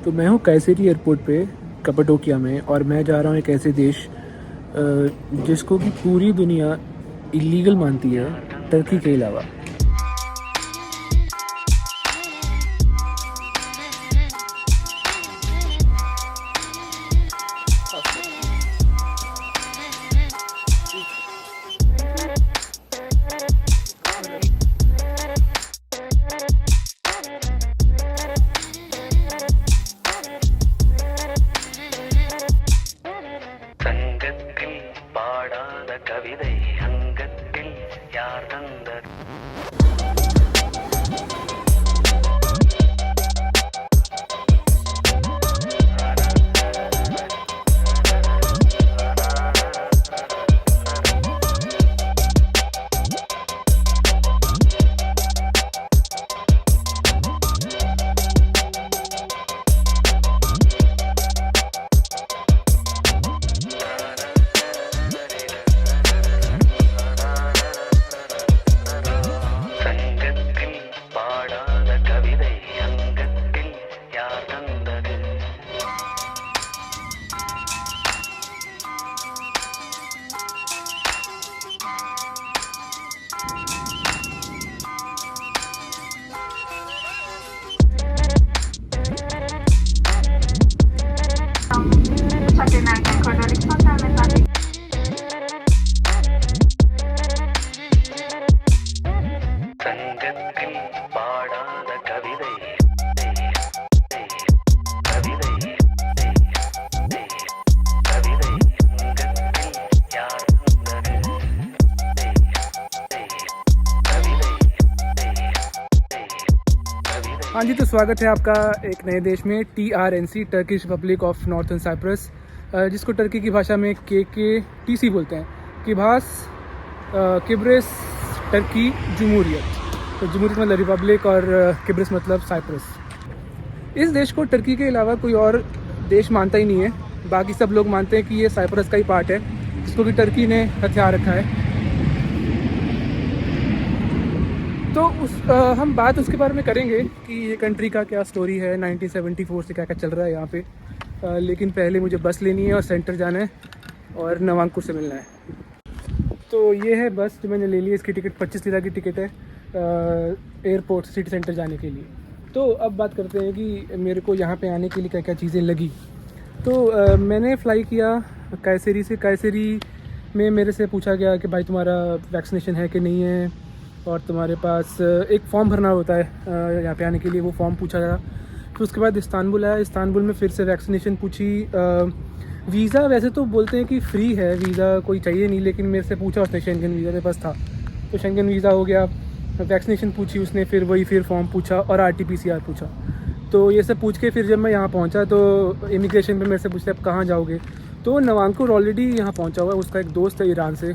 तो मैं हूँ कैसेरी एयरपोर्ट पे कपाडोकिया में, और मैं जा रहा हूँ एक ऐसे देश जिसको कि पूरी दुनिया इलीगल मानती है, टर्की के अलावा। சங்கத்தில் பாடாத கவிதை அங்கத்தில் யார் தந்தது? சங்கத்தில் பாடாத கவிதை அங்கத்தில் யார் தந்தது? சங்கத்தில் பாடாத கவிதை கவிதை கவிதை அங்கத்தில் யார் தந்தது? கவிதை கவிதை हाँ जी, तो स्वागत है आपका एक नए देश में, TRNC, Turkish republic of northern Cyprus, जिसको टर्की की भाषा में KKTC बोलते हैं। किभास किब्रिस टर्की जमहूरियत। तो जमहूरियत मतलब रिपब्लिक और किब्रिस मतलब साइप्रस। इस देश को टर्की के अलावा कोई और देश मानता ही नहीं है। बाकी सब लोग मानते हैं कि ये साइप्रस का ही पार्ट है, जिसको कि टर्की ने हथियार रखा है। तो हम बात उसके बारे में करेंगे कि ये कंट्री का क्या स्टोरी है, 1974 से क्या क्या चल रहा है यहाँ पे। लेकिन पहले मुझे बस लेनी है और सेंटर जाना है और नवांकुर से मिलना है। तो ये है बस जो मैंने ले ली। इसकी टिकट 25 लिरा की टिकट है एयरपोर्ट सिटी सेंटर जाने के लिए। तो अब बात करते हैं कि मेरे को यहाँ पे आने के लिए क्या क्या चीज़ें लगी। तो मैंने फ़्लाई किया कैसेरी से। कैसेरी में मेरे से पूछा गया कि भाई तुम्हारा वैक्सीनेशन है कि नहीं है, और तुम्हारे पास एक फ़ॉर्म भरना होता है यहाँ पे आने के लिए, वो फॉर्म पूछा गया। फिर उसके बाद इस्तांबुल आया। इस्तांबुल में फिर से वैक्सीनेशन पूछी। वीज़ा वैसे तो बोलते हैं कि फ्री है, वीज़ा कोई चाहिए नहीं, लेकिन मेरे से पूछा उसने, शेंगन वीज़ा मेरे पास था तो शेंगन वीज़ा हो गया। वैक्सीनेशन पूछी उसने, फिर फॉर्म पूछा और RT-PCR पूछा। तो ये सब पूछ के फिर जब मैं यहाँ पहुँचा तो इमिग्रेशन पे मेरे से पूछते अब कहाँ जाओगे। तो नवांकुर ऑलरेडी यहाँ पहुँचा हुआ है, उसका एक दोस्त है ईरान से,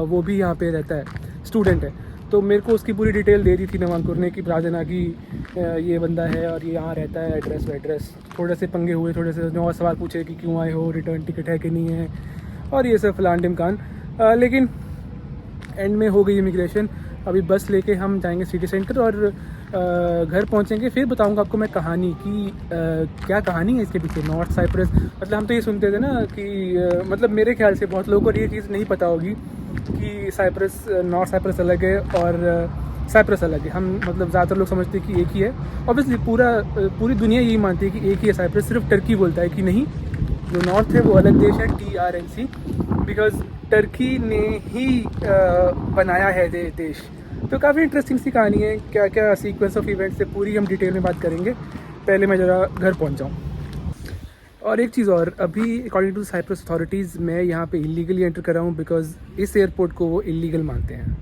वो भी यहाँ पे रहता है, स्टूडेंट है। तो मेरे को उसकी पूरी डिटेल दे दी थी नवांकुर ने कि बता देना कि ये बंदा है और ये यहाँ रहता है, एड्रेस। थोड़े से पंगे हुए, थोड़े से और सवाल पूछे कि क्यों आए हो, रिटर्न टिकट है कि नहीं है, और ये सब फलान ढिमकान। लेकिन एंड में हो गई इमिग्रेशन। अभी बस लेके हम जाएंगे सिटी सेंटर और घर पहुंचेंगे। फिर बताऊंगा आपको मैं कहानी कि क्या कहानी है इसके पीछे। नॉर्थ साइप्रस मतलब हम तो ये सुनते थे ना कि मतलब मेरे ख्याल से बहुत लोगों को ये चीज़ नहीं पता होगी कि साइप्रस, नॉर्थ साइप्रस अलग है और साइप्रस अलग है। हम मतलब ज़्यादातर लोग समझते हैं कि एक ही है। ऑब्वियसली पूरी दुनिया यही मानती है कि एक ही है साइप्रस। सिर्फ टर्की बोलता है कि नहीं, जो नॉर्थ है वो अलग देश है, TRNC, बिकॉज टर्की ने ही बनाया है देश। तो काफ़ी इंटरेस्टिंग सी कहानी है। क्या क्या सीक्वेंस ऑफ इवेंट्स से पूरी हम डिटेल में बात करेंगे। पहले मैं ज़रा घर पहुंच जाऊँ। और एक चीज़ और, अभी अकॉर्डिंग टू साइप्रस अथॉरिटीज़ मैं यहाँ पे इलीगली एंटर कर रहा हूँ, बिकॉज इस एयरपोर्ट को वो इलीगल मानते हैं।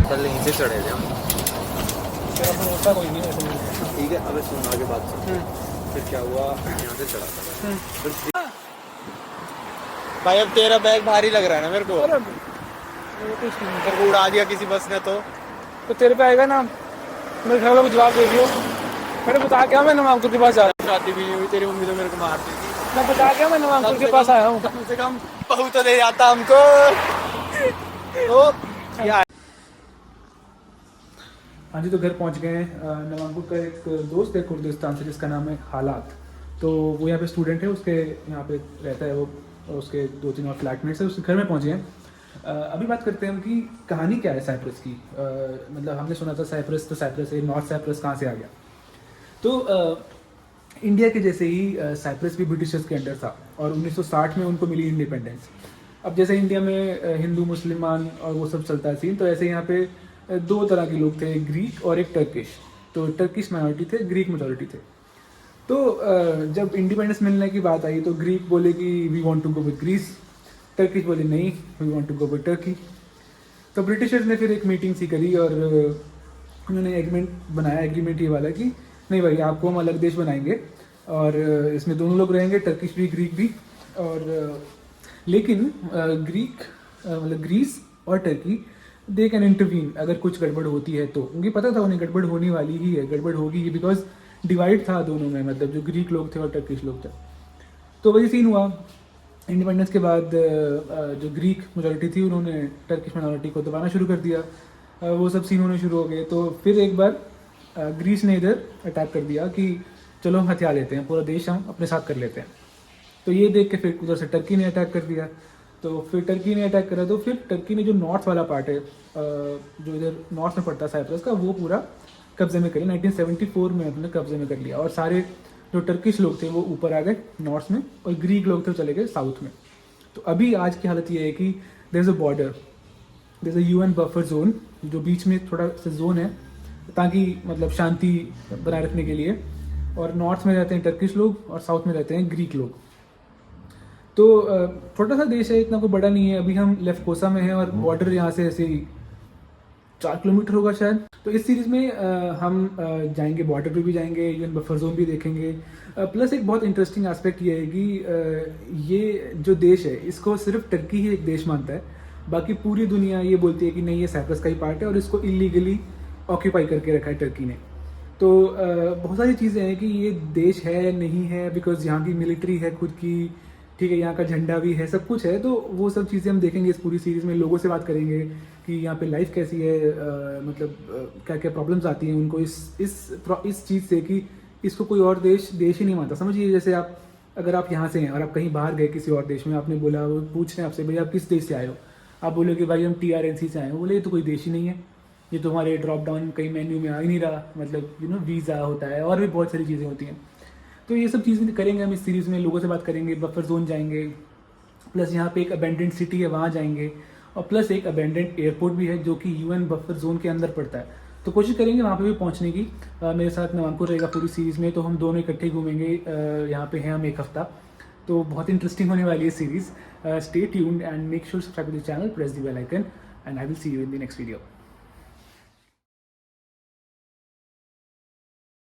कल यहीं से चढ़े थे हम। भरोसा कोई नहीं है। ठीक है, अबे सुन आगे बात सुन। फिर क्या हुआ, यहाँ से चढ़ा था फिर भाई। अब तेरा बैग भारी लग रहा है ना मेरे को। मेरे को उड़ा दिया किसी बस ने तो तेरे पे आएगा ना, मेरे घर को जवाब दे दियो। मैंने बता क्या, मैं नवांकुर के पास जा रहा शादी भी नहीं हुई, तेरी मम्मी तो मेरे को मारती थी। मैं बता गया, मैं नवांकुर के पास आया हूँ। कम से कम बहू तो ले जाता हमको। तो या हाँ जी, तो घर पहुँच गए हैं। नवांकुर का एक दोस्त है कुर्दिस्तान से जिसका नाम है हालात, तो वो यहाँ पे स्टूडेंट है, उसके यहाँ पे रहता है वो, और उसके 2-3 और फ्लैटमेट्स है, उसके घर में पहुँचे हैं। अभी बात करते हैं उनकी कहानी क्या है साइप्रस की। मतलब हमने सुना था साइप्रस तो साइप्रस है, नॉर्थ साइप्रस कहाँ से आ गया। तो इंडिया के जैसे ही साइप्रस भी ब्रिटिशर्स के अंडर था और 1960 में उनको मिली इंडिपेंडेंस। अब जैसे इंडिया में हिंदू मुसलमान और वो सब चलता है सीन, तो ऐसे यहाँ पे दो तरह के लोग थे, एक ग्रीक और एक टर्किश। तो टर्किश माइनॉरिटी थे, ग्रीक मेजॉरिटी थे। तो जब इंडिपेंडेंस मिलने की बात आई तो ग्रीक बोले कि we want to go with Greece, Turkish बोले नहीं we want to go with Turkey. तो ब्रिटिशर्स ने फिर एक मीटिंग सी करी और उन्होंने एग्रीमेंट ये वाला कि नहीं भाई, आपको हम अलग देश बनाएंगे और इसमें दोनों लोग रहेंगे, टर्किश भी ग्रीक भी। और लेकिन मतलब ग्रीस और टर्की दे कैन इंटरवीन अगर कुछ गड़बड़ होती है तो। उनकी पता था उन्हें गड़बड़ होने वाली ही है, गड़बड़ होगी, बिकॉज डिवाइड था दोनों में, मतलब जो ग्रीक लोग थे और टर्किश लोग थे। तो वही सीन हुआ। इंडिपेंडेंस के बाद जो ग्रीक मेजॉरिटी थी उन्होंने टर्किश माइनॉरिटी को दबाना शुरू कर दिया। वो सब सीन होने शुरू हो गए। तो फिर एक बार ग्रीस ने इधर अटैक कर दिया कि चलो हम हथियार लेते हैं, पूरा देश हम अपने साथ कर लेते हैं। तो ये देख के फिर उधर से टर्की ने अटैक कर दिया। तो फिर टर्की ने अटैक करा तो फिर टर्की ने जो नॉर्थ वाला पार्ट है, जो इधर नॉर्थ में पड़ता है साइप्रस का, वो पूरा कब्जे में कर लिया। 1974 में अपने कब्जे में कर लिया। और सारे जो टर्किश लोग थे वो ऊपर आ गए नॉर्थ में, और ग्रीक लोग थे वो चले गए साउथ में। तो अभी आज की हालत ये है कि there is a border, there is a UN buffer zone, जो बीच में थोड़ा सा जोन है ताकि मतलब शांति बनाए रखने के लिए। और नॉर्थ में रहते हैं टर्किश लोग और साउथ में रहते हैं ग्रीक लोग। तो छोटा सा देश है, इतना कोई बड़ा नहीं है। अभी हम लेफ्कोसा में हैं और बॉर्डर यहाँ से ऐसे ही 4 किलोमीटर होगा शायद। तो इस सीरीज़ में हम जाएंगे, बॉर्डर पे भी जाएंगे, यूएन बफर जोन भी देखेंगे। प्लस एक बहुत इंटरेस्टिंग एस्पेक्ट ये है कि ये जो देश है इसको सिर्फ टर्की ही एक देश मानता है, बाकी पूरी दुनिया ये बोलती है कि नहीं ये साइप्रस का ही पार्ट है और इसको इलीगली ऑक्यूपाई करके रखा है टर्की ने। तो बहुत सारी चीज़ें हैं कि ये देश है नहीं है, बिकॉज यहाँ की मिलिट्री है खुद की, ठीक है, यहाँ का झंडा भी है, सब कुछ है। तो वो सब चीज़ें हम देखेंगे इस पूरी सीरीज़ में। लोगों से बात करेंगे कि यहाँ पे लाइफ कैसी है, मतलब क्या क्या प्रॉब्लम्स आती हैं उनको इस चीज़ से कि इसको कोई और देश ही नहीं मानता। समझिए जैसे आप अगर आप यहाँ से हैं और आप कहीं बाहर गए किसी और देश में, आपने बोला, वो पूछ रहे हैं आपसे भाई आप किस देश से आए हो, आप बोले कि भाई हम TRNC से आए हो। बोले ये तो कोई देश ही नहीं है, ये तो हमारे ड्रॉप डाउन कहीं मेन्यू में आ ही नहीं रहा, मतलब वीज़ा होता है और भी बहुत सारी चीज़ें होती हैं। तो ये सब चीज़ें करेंगे हम इस सीरीज़ में। लोगों से बात करेंगे, बफर जोन जाएंगे, प्लस यहाँ पे एक अबेंडेंट सिटी है वहाँ जाएंगे, और प्लस एक अबेंडेंट एयरपोर्ट भी है जो कि यूएन बफर जोन के अंदर पड़ता है। तो कोशिश करेंगे वहाँ पे भी पहुँचने की। मेरे साथ नवांकुर रहेगा पूरी सीरीज़ में, तो हम दोनों इकट्ठे घूमेंगे। यहाँ पे हैं हम एक हफ्ता, तो बहुत इंटरेस्टिंग होने वाली है series. Stay tuned and make sure subscribe to the channel, press the bell icon, and I will see you in the next video.